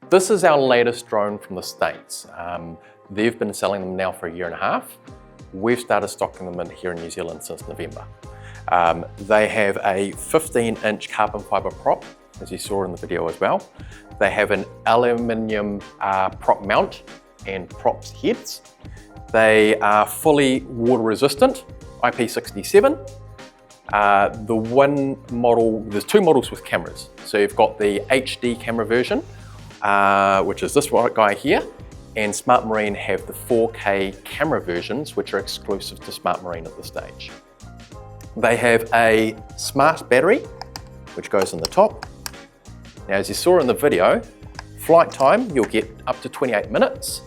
This is our latest drone from the States. They've been selling them now for 1.5 years. We've started stocking them in here in New Zealand since November. They have a 15-inch carbon fiber prop, as you saw in the video as well. They have an aluminium prop mount and props heads. They are fully water resistant, IP67. The one model, there's two models with cameras. So you've got the HD camera version, which is this guy here, and Smart Marine have the 4K camera versions, which are exclusive to Smart Marine at this stage. They have a smart battery, which goes in the top. Now, as you saw in the video, flight time, you'll get up to 28 minutes.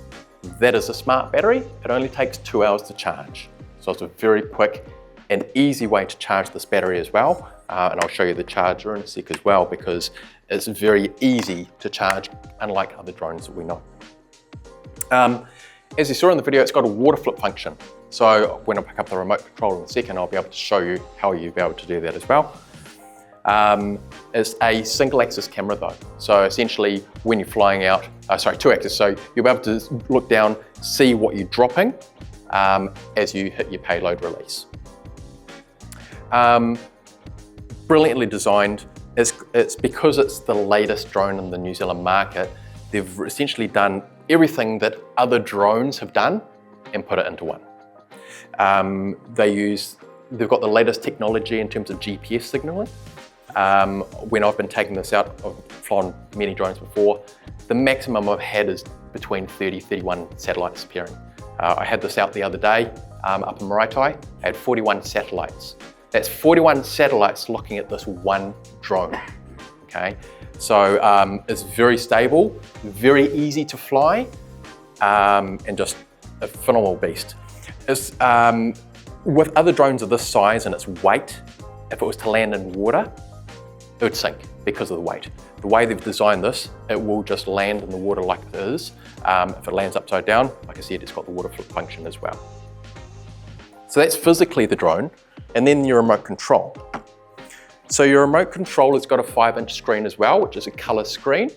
That is a smart battery. It only takes 2 hours to charge. So it's a very quick and easy way to charge this battery as well. And I'll show you the charger in a sec as well, because it's very easy to charge, unlike other drones that we know. As you saw in the video, it's got a water flip function. So when I pick up the remote control in a second, I'll be able to show you how you'll be able to do that as well. It's a single axis camera though. So essentially when you're flying out, two axis, so you'll be able to look down, see what you're dropping as you hit your payload release. Brilliantly designed. It's because it's the latest drone in the New Zealand market. They've essentially done everything that other drones have done and put it into one. They've got the latest technology in terms of GPS signaling. When I've been taking this out, I've flown many drones before, the maximum I've had is between 30, 31 satellites appearing. I had this out the other day up in Maraetai. I had 41 satellites. That's 41 satellites looking at this one drone, okay? So it's very stable, very easy to fly, and just a phenomenal beast. It's, with other drones of this size and its weight, if it was to land in water, it would sink because of the weight. The way they've designed this, it will just land in the water like it is. If it lands upside down, like I said, it's got the water flip function as well. So that's physically the drone, and then your remote control. So your remote control has got a 5-inch screen as well, which is a color screen.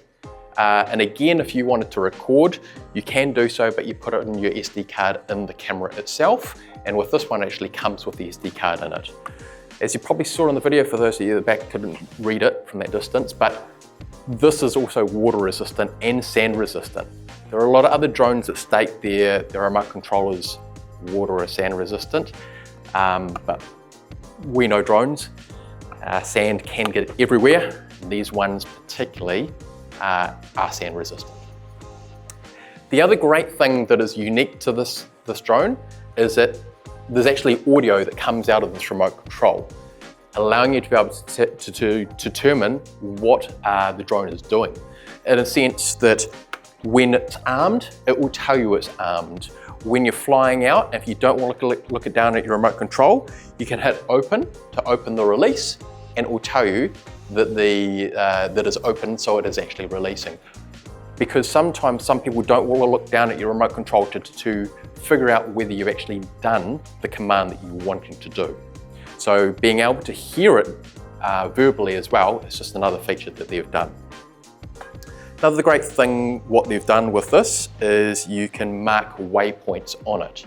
And again, if you wanted to record, you can do so, but you put it in your SD card in the camera itself. And with this one, it actually comes with the SD card in it. As you probably saw in the video, for those of you that back couldn't read it from that distance, but this is also water resistant and sand resistant. There are a lot of other drones that state their remote control is water or sand resistant, but we know drones, sand can get everywhere. These ones particularly are sand resistant. The other great thing that is unique to this drone is that there's actually audio that comes out of this remote control, allowing you to be able to determine what the drone is doing. In a sense that when it's armed, it will tell you it's armed. When you're flying out, if you don't want to look it down at your remote control, you can hit open to open the release, and it will tell you that that is open, so it is actually releasing. Because sometimes some people don't want to look down at your remote control to figure out whether you've actually done the command that you're wanting to do. So being able to hear it verbally as well is just another feature that they've done. Another great thing what they've done with this is you can mark waypoints on it.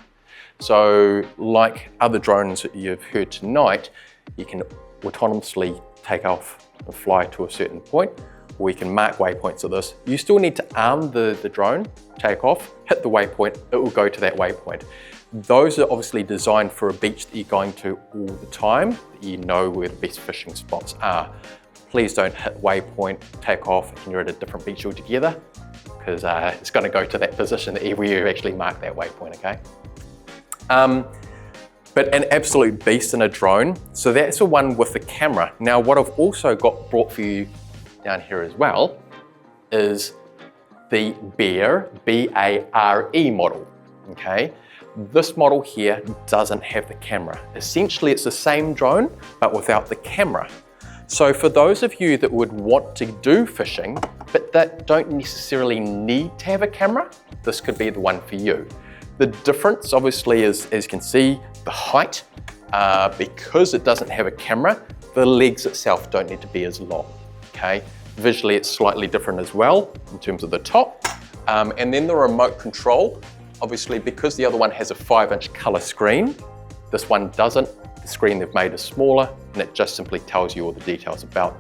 So like other drones that you've heard tonight, you can autonomously take off and fly to a certain point, or you can mark waypoints of this. You still need to arm the drone, take off, hit the waypoint, it will go to that waypoint. Those are obviously designed for a beach that you're going to all the time, that you know where the best fishing spots are. Please don't hit waypoint, take off, and you're at a different beach altogether, because it's going to go to that position where you actually mark that waypoint, okay? But an absolute beast in a drone. So that's the one with the camera. Now, what I've also got brought for you down here as well is the Bear, B-A-R-E model, okay? This model here doesn't have the camera. Essentially, it's the same drone, but without the camera. So for those of you that would want to do fishing, but that don't necessarily need to have a camera, this could be the one for you. The difference obviously is, as you can see, the height. Because it doesn't have a camera, the legs itself don't need to be as long, okay? Visually, it's slightly different as well in terms of the top. And then the remote control, obviously because the other one has a 5-inch color screen, this one doesn't. The screen they've made is smaller, and it just simply tells you all the details about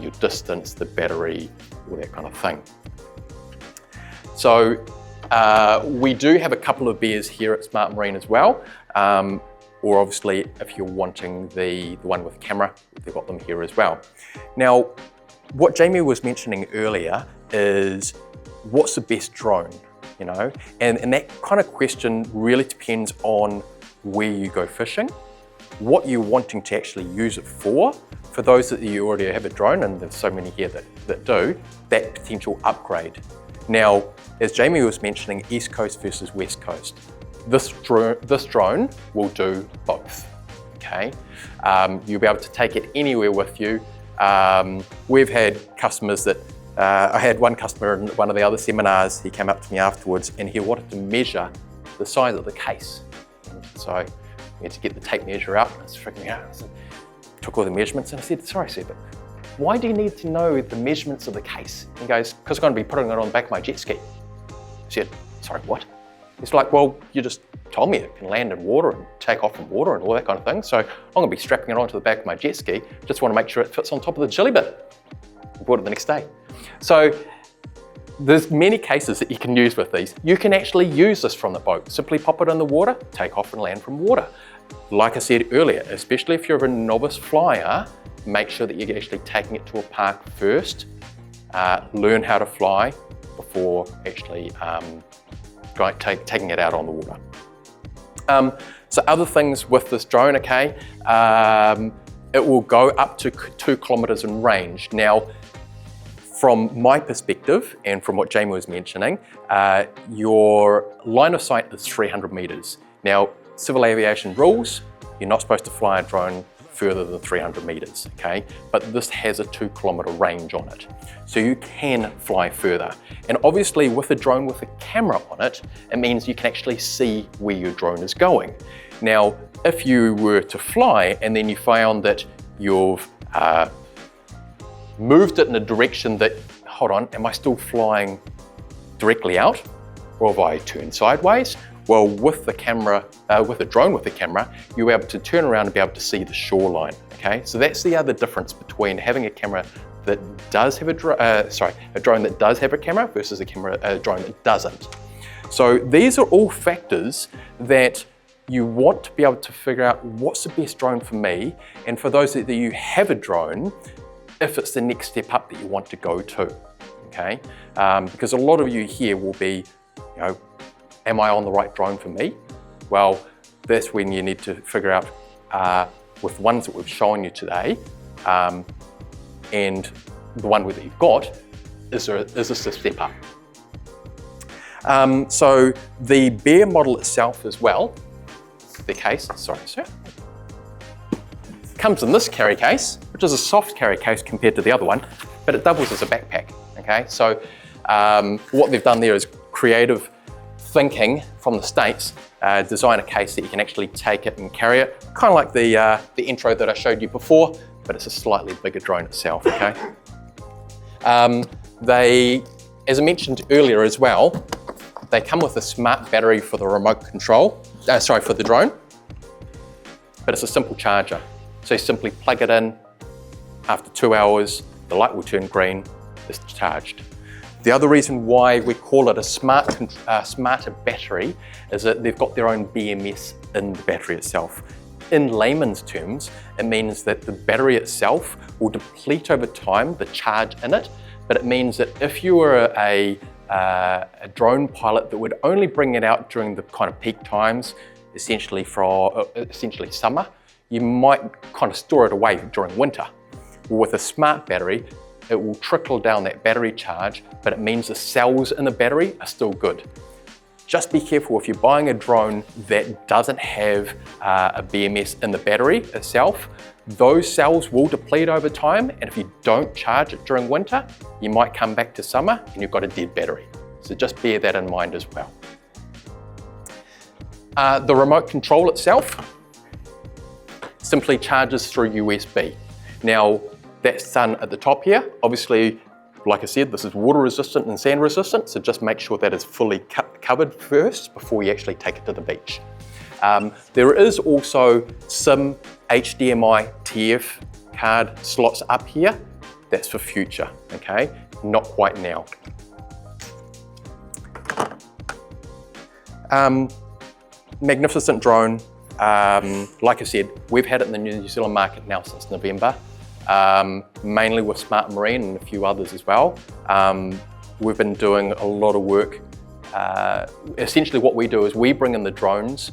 your distance, the battery, all that kind of thing. So we do have a couple of beers here at Smart Marine as well. Or obviously, if you're wanting the one with camera, they've got them here as well. Now, what Jamie was mentioning earlier is, what's the best drone, you know? And that kind of question really depends on where you go fishing, what you're wanting to actually use it for. For those that you already have a drone, and there's so many here that do, that potential upgrade. Now, as Jamie was mentioning, East Coast versus West Coast. This drone will do both, okay? You'll be able to take it anywhere with you. We've had customers that, I had one customer in one of the other seminars, he came up to me afterwards and he wanted to measure the size of the case. And so we had to get the tape measure out, and I was freaking out. So took all the measurements and I said, sorry sir, but why do you need to know the measurements of the case? He goes, because I'm going to be putting it on the back of my jet ski. I said, sorry, what? He's like, well, you just told me it can land in water and take off in water and all that kind of thing. So I'm going to be strapping it onto the back of my jet ski. Just want to make sure it fits on top of the jelly bin. I bought it the next day. So there's many cases that you can use with these. You can actually use this from the boat. Simply pop it in the water, take off and land from water. Like I said earlier, especially if you're a novice flyer, make sure that you're actually taking it to a park first. Learn how to fly before actually taking it out on the water. So other things with this drone, okay, it will go up to 2 kilometers in range. Now, from my perspective, and from what Jamie was mentioning, your line of sight is 300 meters. Now, civil aviation rules, you're not supposed to fly a drone further than 300 meters, okay? But this has a 2 kilometer range on it. So you can fly further. And obviously with a drone with a camera on it, it means you can actually see where your drone is going. Now, if you were to fly and then you found that you've moved it in a direction that, hold on, am I still flying directly out? Or have I turned sideways? Well, with the camera, with a drone with a camera, you'll be able to turn around and be able to see the shoreline, okay? So that's the other difference between having a camera that does have a drone that does have a camera versus a drone that doesn't. So these are all factors that you want to be able to figure out what's the best drone for me, and for those that you have a drone, if it's the next step up that you want to go to, okay? Because a lot of you here will be, you know, am I on the right drone for me? Well, that's when you need to figure out with the ones that we've shown you today, and the one that you've got, is this a step up? So the Bear model itself as well, the case, sorry sir, comes in this carry case, which is a soft carry case compared to the other one, but it doubles as a backpack, okay? So what they've done there is creative thinking from the States, design a case that you can actually take it and carry it, kind of like the intro that I showed you before, but it's a slightly bigger drone itself, okay? They, as I mentioned earlier as well, they come with a smart battery for the remote control, for the drone, but it's a simple charger. So you simply plug it in, after 2 hours, the light will turn green, it's charged. The other reason why we call it a smarter battery is that they've got their own BMS in the battery itself. In layman's terms, it means that the battery itself will deplete over time, the charge in it, but it means that if you were a drone pilot that would only bring it out during the kind of peak times, essentially summer, you might kind of store it away during winter. With a smart battery, it will trickle down that battery charge, but it means the cells in the battery are still good. Just be careful if you're buying a drone that doesn't have a BMS in the battery itself. Those cells will deplete over time, and if you don't charge it during winter, you might come back to summer and you've got a dead battery. So just bear that in mind as well. The remote control itself simply charges through USB. Now, That's done at the top here. Obviously, like I said, this is water resistant and sand resistant, so just make sure that it's fully covered first before you actually take it to the beach. There is also some HDMI TF card slots up here. That's for future, okay? Not quite now. Magnificent drone. Like I said, we've had it in the New Zealand market now since November, mainly with Smart Marine and a few others as well. We've been doing a lot of work. Essentially what we do is we bring in the drones.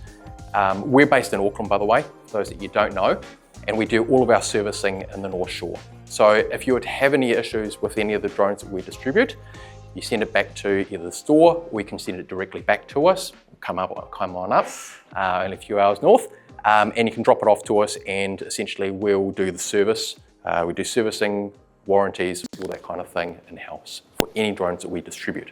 We're based in Auckland, by the way, for those that you don't know, and we do all of our servicing in the North Shore. So if you were to have any issues with any of the drones that we distribute, you send it back to either the store, or you can send it directly back to us. Come on up, only a few hours north, and you can drop it off to us, and essentially we'll do the service. We do servicing, warranties, all that kind of thing in-house for any drones that we distribute.